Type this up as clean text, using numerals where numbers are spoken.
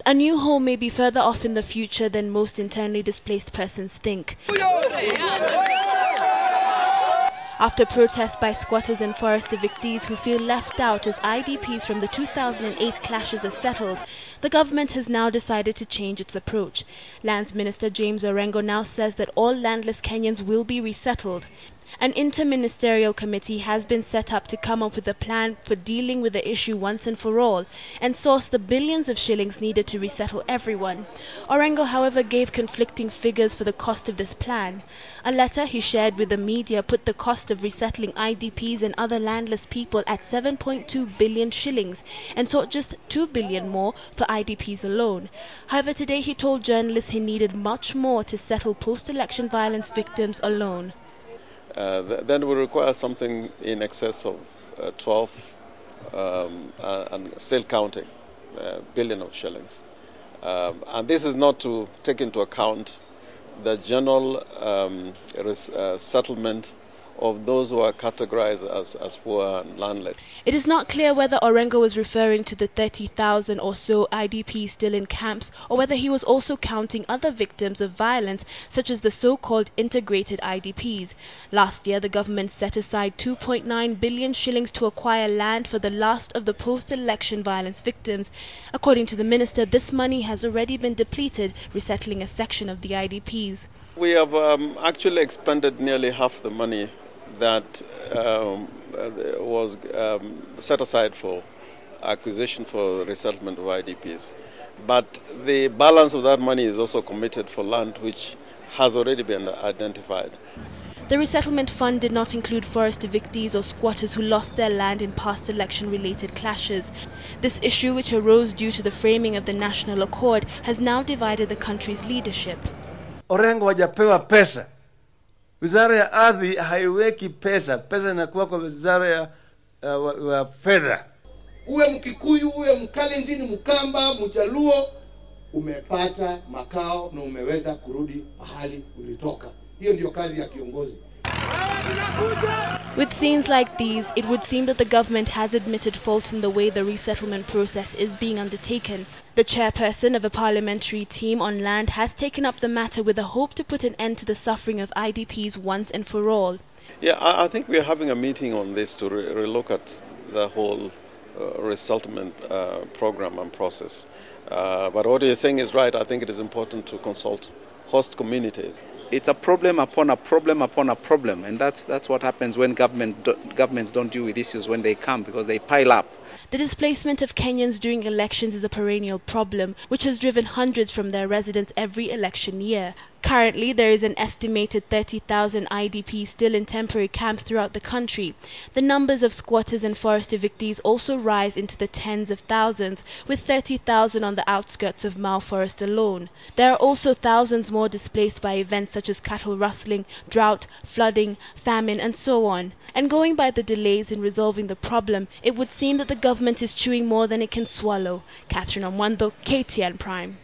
A new home may be further off in the future than most internally displaced persons think. After protests by squatters and forest evictees who feel left out as IDPs from the 2008 clashes are settled, the government has now decided to change its approach. Lands Minister James Orengo now says that all landless Kenyans will be resettled. An interministerial committee has been set up to come up with a plan for dealing with the issue once and for all and source the billions of shillings needed to resettle everyone. Orengo, however, gave conflicting figures for the cost of this plan. A letter he shared with the media put the cost of resettling IDPs and other landless people at 7.2 billion shillings and sought just 2 billion more for IDPs alone. However, today he told journalists he needed much more to settle post-election violence victims alone. Then we require something in excess of 12 and still counting billion of shillings. And this is not to take into account the general settlement of those who are categorized as poor and landless. It is not clear whether Orengo was referring to the 30,000 or so IDPs still in camps, or whether he was also counting other victims of violence, such as the so-called integrated IDPs. Last year, the government set aside 2.9 billion shillings to acquire land for the last of the post-election violence victims. According to the minister, this money has already been depleted, resettling a section of the IDPs. We have actually expended nearly half the money that was set aside for acquisition for resettlement of IDPs. But the balance of that money is also committed for land which has already been identified. The resettlement fund did not include forest evictees or squatters who lost their land in past election-related clashes. This issue, which arose due to the framing of the National Accord, has now divided the country's leadership. Orengo hajapewa pesa. Wizara ya ardhi haiweki pesa. Pesa inakuwa kwa wizara ya fedha. Uwe Mkikuyu, uwe Mkalenjin, Mkamba, Mjaluo, umepata makao na umeweza kurudi pahali ulitoka. Hiyo ndio kazi ya kiongozi. With scenes like these, it would seem that the government has admitted fault in the way the resettlement process is being undertaken. The chairperson of a parliamentary team on land has taken up the matter with a hope to put an end to the suffering of IDPs once and for all. Yeah, I think we are having a meeting on this to relook at the whole resettlement program and process. But what you're saying is right. I think it is important to consult host communities. It's a problem upon a problem upon a problem, and that's what happens when governments don't deal with issues when they come, because they pile up. The displacement of Kenyans during elections is a perennial problem, which has driven hundreds from their residence every election year. Currently, there is an estimated 30,000 IDPs still in temporary camps throughout the country. The numbers of squatters and forest evictees also rise into the tens of thousands, with 30,000 on the outskirts of Mau Forest alone. There are also thousands more displaced by events such as cattle rustling, drought, flooding, famine, and so on. And going by the delays in resolving the problem, it would seem that the government is chewing more than it can swallow. Kathryn, Omwandho, KTN Prime.